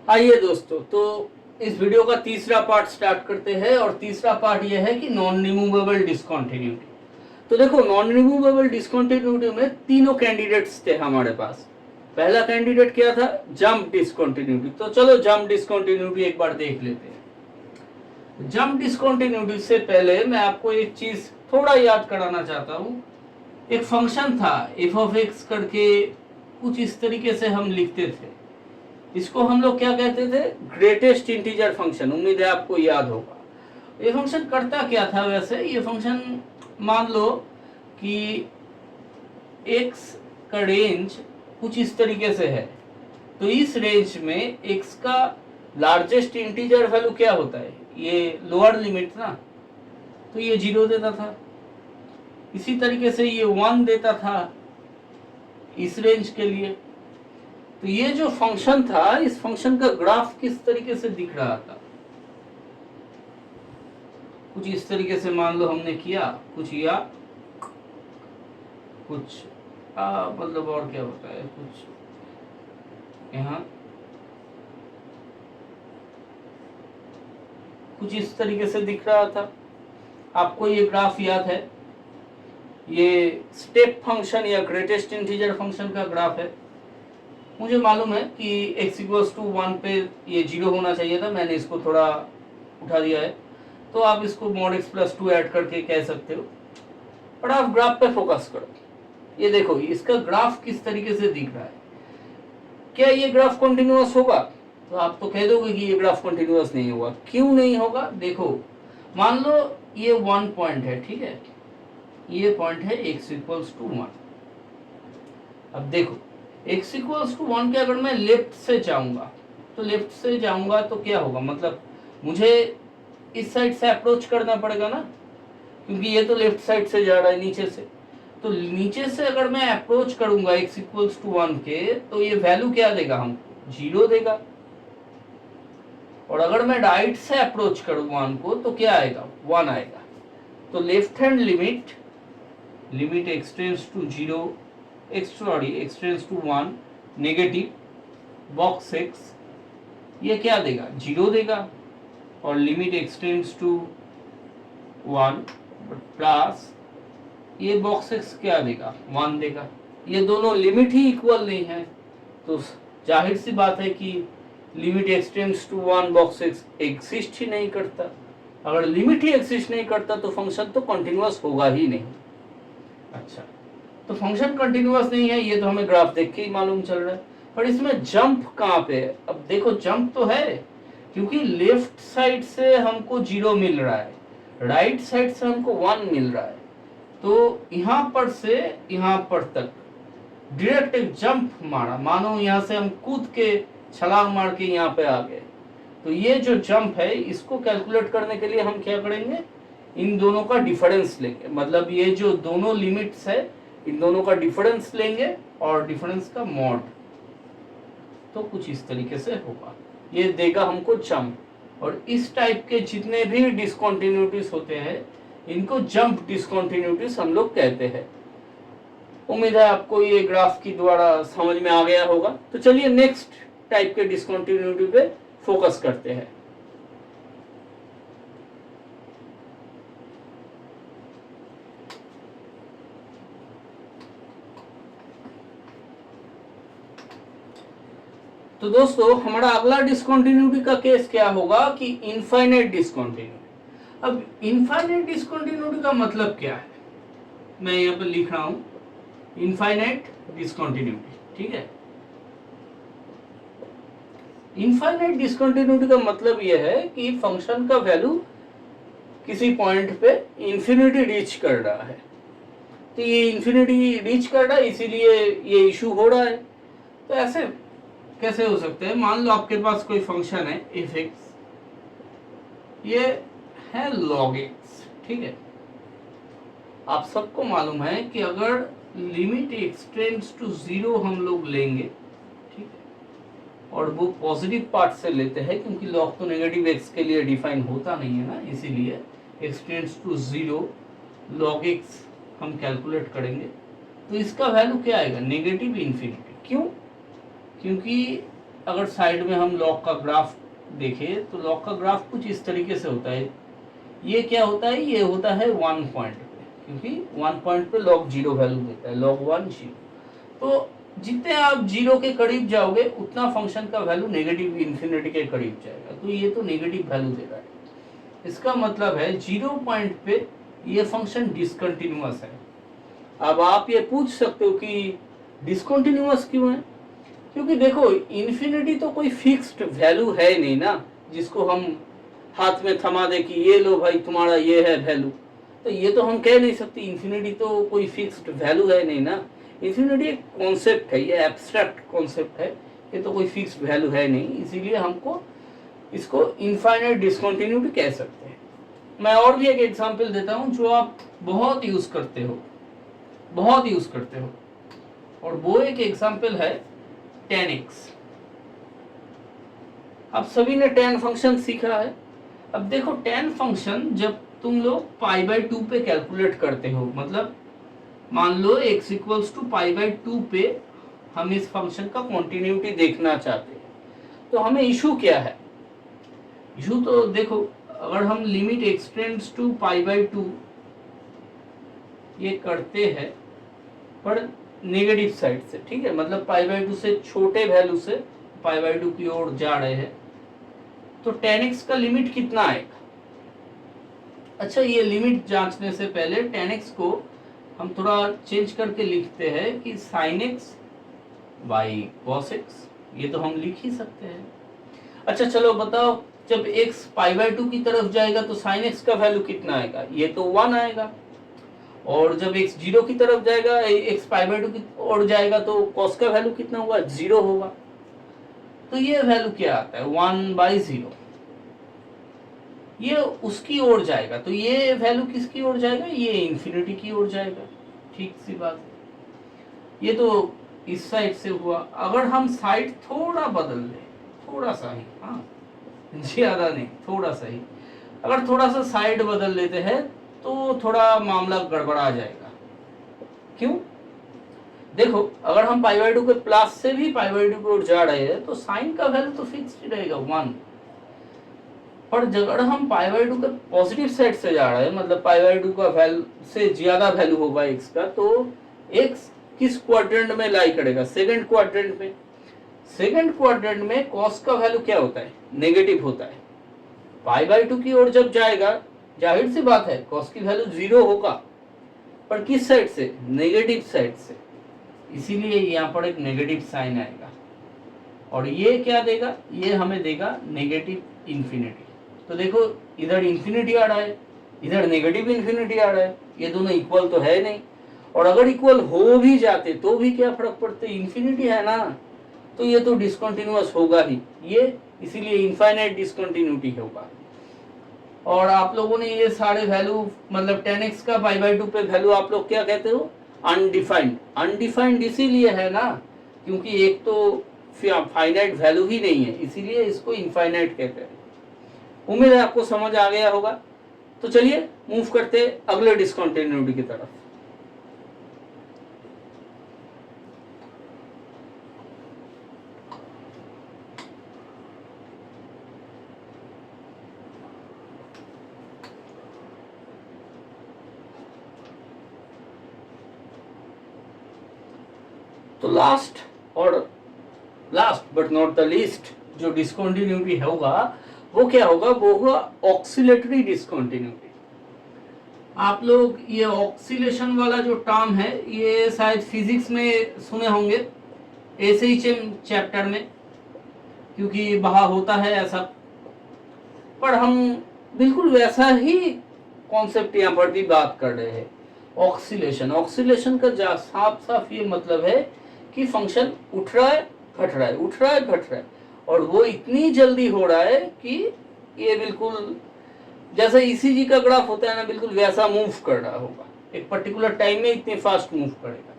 आइए दोस्तों, तो इस वीडियो का तीसरा पार्ट स्टार्ट करते हैं और तीसरा पार्ट यह है कि नॉन रिमूवेबल डिसकंटिन्यूटी। तो देखो, नॉन रिमूवेबल डिसकंटिन्यूटी में तीनों कैंडिडेट्स थे हमारे पास। पहला कैंडिडेट क्या था? Jump discontinuity. तो चलो जंप डिसकंटिन्यूटी एक बार देख लेते हैं। जंप डिसकंटिन्यूटी से पहले मैं आपको एक चीज थोड़ा याद कराना चाहता हूँ। एक फंक्शन था एफ ऑफ एक्स करके, कुछ इस तरीके से हम लिखते थे। इसको हम लोग क्या कहते थे? Greatest integer function. उम्मीद है आपको याद होगा। ये फंक्शन करता क्या था? वैसे ये फंक्शन, मान लो कि x का रेंज कुछ इस तरीके से है, तो इस रेंज में x का लार्जेस्ट इंटीजर वैल्यू क्या होता है? ये लोअर लिमिट ना, तो ये 0 देता था। इसी तरीके से ये 1 देता था इस रेंज के लिए। तो ये जो फंक्शन था, इस फंक्शन का ग्राफ किस तरीके से दिख रहा था? कुछ इस तरीके से मान लो हमने किया कुछ, या कुछ मतलब और क्या होता है, कुछ यहाँ कुछ इस तरीके से दिख रहा था। आपको ये ग्राफ याद है? ये स्टेप फंक्शन या ग्रेटेस्ट इंटीजर फंक्शन का ग्राफ है। मुझे मालूम है कि x इक्वल्स टू 1 पे ये 0 होना चाहिए था, मैंने इसको थोड़ा उठा दिया है। तो आप इसको mod x प्लस 2 ऐड करके कह सकते हो। पर आप ग्राफ पे फोकस करो। ये देखो, इसका ग्राफ किस तरीके से दिख रहा है। क्या ये ग्राफ कंटिन्यूअस होगा? तो आप तो कह दोगे कि ये ग्राफ कंटिन्यूअस नहीं होगा। क्यों नहीं होगा? देखो, मान लो ये 1 पॉइंट है, ठीक है, ये पॉइंट है x इक्वल्स टू 1। अब देखो, x इक्वल्स टू 1 के अगर मैं लेफ्ट से जाऊंगा, तो लेफ्ट से जाऊंगा तो क्या होगा? मतलब मुझे इस साइड से अप्रोच करना पड़ेगा ना, क्योंकि ये तो लेफ्ट साइड से जा रहा है नीचे से। तो नीचे से अगर मैं अप्रोच करूंगा x इक्वल्स टू 1 के, तो ये वैल्यू क्या देगा हमको? 0 देगा। और अगर मैं राइट से अप्रोच करूँ 1 को, तो क्या आएगा? 1 आएगा। तो left hand limit x tends to 0, x tends to 1, negative box x, ये क्या देगा? 0 देगा। और limit x tends to 1 plus ये बॉक्स x क्या देगा? 1 देगा। ये दोनों लिमिट ही इक्वल नहीं है, तो जाहिर सी बात है कि limit x tends to 1 box x exist ही नहीं करता। अगर लिमिट ही एग्जिस्ट नहीं करता तो फंक्शन तो कंटिन्यूअस होगा ही नहीं। अच्छा, तो फंक्शन कंटिन्यूअस नहीं है, ये तो हमें ग्राफ देख के ही मालूम चल रहा है। पर इसमें जंप कहाँ पे है? अब देखो, जंप तो है, क्योंकि लेफ्ट साइड से हमको 0 मिल रहा है, राइट साइड से हमको 1 मिल रहा है। तो यहाँ पर से यहाँ पर तक डायरेक्ट एक जंप मारा, मानो यहाँ से हम कूद के छलांग मार के यहाँ पे आ गए। तो ये जो जंप है, इसको कैलकुलेट करने के लिए हम क्या करेंगे? इन दोनों का डिफरेंस लेंगे। मतलब ये जो दोनों लिमिट्स है, इन दोनों का डिफरेंस लेंगे और डिफरेंस का मॉड। तो कुछ इस तरीके से होगा, ये देगा हमको जंप। और इस टाइप के जितने भी डिसकंटिन्यूटीज होते हैं, इनको जंप डिसकंटिन्यूटीज हम लोग कहते हैं। उम्मीद है आपको ये ग्राफ की द्वारा समझ में आ गया होगा। तो चलिए नेक्स्ट टाइप के डिसकंटिन्यूटी पे फोकस करते हैं। तो दोस्तों, हमारा अगला डिसकंटिन्यूटी का केस क्या होगा कि इनफाइनाइट डिसकंटिन्यूटी। अब इनफाइनाइट डिसकंटिन्यूटी का मतलब क्या है? मैं यहाँ पर लिख रहा हूं इनफाइनाइट डिसकंटिन्यूटी, ठीक है। इनफाइनाइट डिसकंटिन्यूटी का मतलब यह है कि फंक्शन का वैल्यू किसी पॉइंट पे इंफिनिटी रीच कर रहा है। तो ये इंफिनिटी रीच कर रहा है, इसीलिए ये इशू हो रहा है। तो ऐसे कैसे हो सकते हैं? मान लो आपके पास कोई फंक्शन है एफ एक्स, ये है log x, ठीक है। आप सबको मालूम है कि अगर लिमिट x टेंड्स टू 0 हम लोग लेंगे, ठीक है, और वो पॉजिटिव पार्ट से लेते हैं, क्योंकि log तो नेगेटिव x के लिए डिफाइन होता नहीं है ना, इसीलिए x tends to 0 log x हम कैलकुलेट करेंगे, तो इसका वैल्यू क्या आएगा? Negative infinity. क्यों? क्योंकि अगर साइड में हम लॉग का ग्राफ देखें तो लॉग का ग्राफ कुछ इस तरीके से होता है। ये क्या होता है, ये होता है 1 पॉइंट पे, क्योंकि 1 पॉइंट पे लॉग 0 वैल्यू देता है, लॉग 1 0। तो जितने आप 0 के करीब जाओगे उतना फंक्शन का वैल्यू नेगेटिव इन्फिनिटी के करीब जाएगा। तो ये तो नेगेटिव वैल्यू दे रहा है, इसका मतलब है 0 पॉइंट पे ये फंक्शन डिसकंटिन्यूअस है। अब आप ये पूछ सकते हो कि डिसकंटिन्यूअस क्यों है, क्योंकि देखो इन्फिनिटी तो कोई फिक्स्ड वैल्यू है नहीं ना, जिसको हम हाथ में थमा दे कि ये लो भाई तुम्हारा ये है वैल्यू। तो ये तो हम कह नहीं सकते, इन्फिनिटी तो कोई फिक्स्ड वैल्यू है नहीं ना। इन्फिनिटी एक कॉन्सेप्ट है, ये एब्स्ट्रैक्ट कॉन्सेप्ट है, ये तो कोई फिक्स्ड वैल्यू है नहीं, इसीलिए हमको इसको इनफाइनाइट डिसकंटिन्यूटी कह सकते हैं। मैं और भी एक एग्जांपल देता हूं जो आप बहुत यूज करते हो, बहुत यूज करते हो, और वो एक एग्जांपल है tan x। आप सभी ने tan फंक्शन सीखा है। अब देखो tan फंक्शन जब तुम लोग π/2 पे कैलकुलेट करते हो, मतलब मान लो x इक्वल्स टू π/2 पे हम इस फंक्शन का कॉन्टिन्यूटी देखना चाहते हैं, तो हमें इशू क्या है? इशू तो देखो, अगर हम लिमिट एक्सटेंड्स टू π/2 ये करते हैं पर नेगेटिव साइड से, ठीक है, मतलब π/2 से छोटे वैल्यू से π/2 की ओर जा रहे हैं, तो tan x का लिमिट कितना आएगा? अच्छा, ये लिमिट जांचने से पहले tan x को हम थोड़ा चेंज करके लिखते हैं कि sin x by cos x, ये तो हम लिख ही सकते हैं। अच्छा चलो बताओ, जब x π/2 की तरफ जाएगा तो sin x का वैल्यू कितना आएगा? ये तो 1 आएगा। और जब x 0 की तरफ जाएगा, x π/2 की ओर जाएगा तो cos का वैल्यू कितना होगा? 0 होगा। तो ये वैल्यू क्या आता है? 1/0। ये उसकी ओर जाएगा, तो ये वैल्यू किसकी ओर जाएगा? ये इन्फिनिटी की ओर जाएगा। ठीक सी बात है। ये तो इस साइड से हुआ। अगर हम साइड थोड़ा बदल लें, थोड़ा सा ही, हाँ ज्यादा नहीं, थोड़ा सा ही, अगर थोड़ा सा साइड बदल लेते हैं तो थोड़ा मामला गड़बड़ा जाएगा। क्यों? देखो, अगर हम π/2 के प्लस से भी π/2 की ओर जा रहे हैं तो साइन का वैल्यू तो फिक्स्ड रहेगा 1, पर अगर हम π/2 के पॉजिटिव साइड से जा रहे हैं, मतलब π/2 का वैल्यू से ज्यादा वैल्यू होगा x का, तो x किस क्वाड्रेंट में लाई करेगा? सेकंड क्वाड्रेंट में। सेकंड क्वाड्रेंट में cos का वैल्यू क्या होता है? नेगेटिव होता है। π/2 की ओर जब जाएगा, जाहिर सी बात है cos की वैल्यू 0 होगा, पर किस साइड से? नेगेटिव साइड से, इसीलिए यहाँ पर एक नेगेटिव साइन आएगा। और ये क्या देगा? ये हमें देगा नेगेटिव इन्फिनिटी। तो देखो, इधर इन्फिनिटी आ रहा है, इधर नेगेटिव इन्फिनिटी आ रहा है, ये दोनों इक्वल तो है नहीं। और अगर इक्वल हो भी जाते तो भी क्या फर्क पड़ता है? इन्फिनिटी है ना, तो ये तो डिसकंटिन्यूअस होगा ही, ये इसीलिए इनफाइनाइट डिसकंटिन्यूटी होगा। और आप लोगों ने ये सारे वैल्यू, मतलब tan x का π/2 पे वैल्यू आप लोग क्या कहते हो? अनडिफाइंड। अनडिफाइंड इसीलिए है ना क्योंकि एक तो फाइनाइट वैल्यू ही नहीं है, इसीलिए इसको इनफाइनाइट कहते हैं। उम्मीद है आपको समझ आ गया होगा। तो चलिए मूव करते अगले डिसकंटिन्यूटी की तरफ। तो last but not the least जो डिसकंटिन्यूटी होगा वो क्या होगा? वो होगा ऑक्सिलेटरी डिसकंटिन्यूटी। आप लोग ये ऑक्सीलेशन वाला जो टर्म है ये शायद फिजिक्स में सुने होंगे, एसएचएम चैप्टर में, क्योंकि वहाँ होता है ऐसा। पर हम बिल्कुल वैसा ही कॉन्सेप्ट यहाँ पर भी बात कर रहे हैं। ऑक्सीलेशन, ऑक्सीलेशन का साफ साफ ये मतलब है कि फंक्शन उठ रहा है, घट रहा है, उठ रहा है, घट रहा है, और वो इतनी जल्दी हो रहा है कि ये बिल्कुल जैसे ईसीजी का ग्राफ होता है ना, बिल्कुल वैसा मूव कर रहा होगा, एक पर्टिकुलर टाइम में इतने फास्ट मूव करेगा।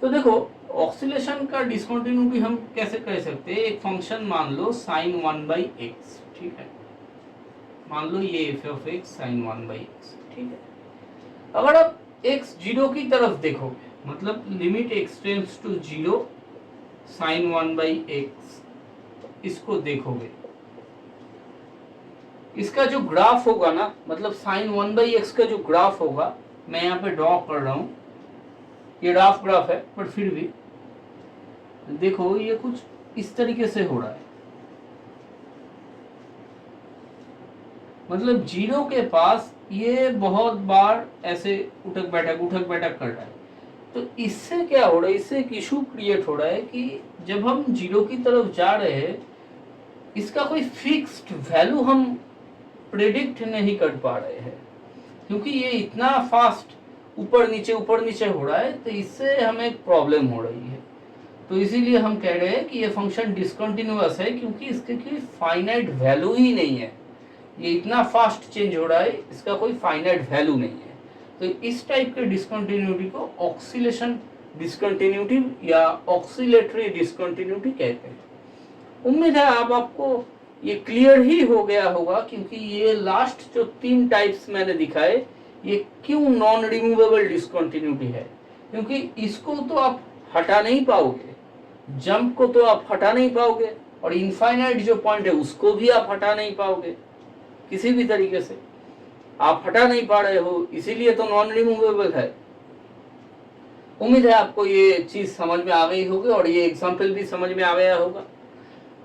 तो देखो, ऑक्सीलेशन का डिसकंटिन्यूटी हम कैसे कह सकते हैं? एक फंक्शन मान लो sin 1/x, ठीक है, मान लो ये f of x sin 1/x, ठीक है। अगर आप x 0 की तरफ देखोगे, मतलब limit x tends to 0 sin 1/x इसको देखोगे, इसका जो ग्राफ होगा ना, मतलब साइन 1/x का जो ग्राफ होगा, मैं यहाँ पे ड्रॉ कर रहा हूं, ये रफ ग्राफ है पर फिर भी देखो ये कुछ इस तरीके से हो रहा है। मतलब जीरो के पास ये बहुत बार ऐसे उठक बैठक कर रहा है। तो इससे क्या हो रहा है, इससे एक इशू क्रिएट हो रहा है कि जब हम जीरो की तरफ जा रहे हैं, इसका कोई फिक्स्ड वैल्यू हम प्रेडिक्ट नहीं कर पा रहे हैं, क्योंकि ये इतना फास्ट ऊपर नीचे हो रहा है। तो इससे हमें एक प्रॉब्लम हो रही है। तो इसीलिए हम कह रहे हैं कि ये फंक्शन डिसकंटिन्यूअस है, क्योंकि इसके कोई फाइनाइट वैल्यू ही नहीं है। ये इतना फास्ट चेंज हो रहा है, इसका कोई फाइनाइट वैल्यू नहीं है। तो इस टाइप के डिसकंटिन्यूटी को ऑक्सीलेशन डिसकंटिन्यूटी या ऑक्सीलेटरी डिसकंटिन्यूटी कहते हैं। उम्मीद है आपको ये क्लियर ही हो गया होगा, क्योंकि ये लास्ट जो 3 टाइप्स मैंने दिखाए, ये क्यों नॉन रिमूवेबल डिसकंटिन्यूटी है। क्योंकि इसको तो आप हटा नहीं पाओगे, जंप को तो आप हटा नहीं पाओगे, और इनफाइनाइट जो पॉइंट है उसको भी आप हटा नहीं पाओगे। किसी भी तरीके से आप हटा नहीं पा रहे हो, इसीलिए तो नॉन रिमूवेबल है। उम्मीद है आपको ये चीज समझ में आ गई होगी और ये एग्जाम्पल भी समझ में आ गया होगा।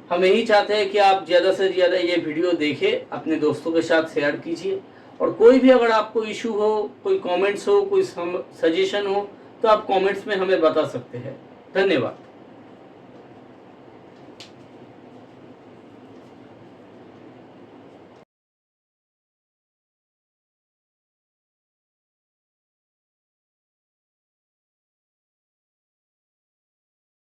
हम यही चाहते हैं कि आप ज़्यादा से ज़्यादा ये वीडियो देखें, अपने दोस्तों के साथ शेयर कीजिए, और कोई भी अगर आपको इशू हो, कोई कमेंट्स हो, कोई सजेशन हो, तो आप कमेंट्स में हमें बता सकते हैं। धन्यवाद।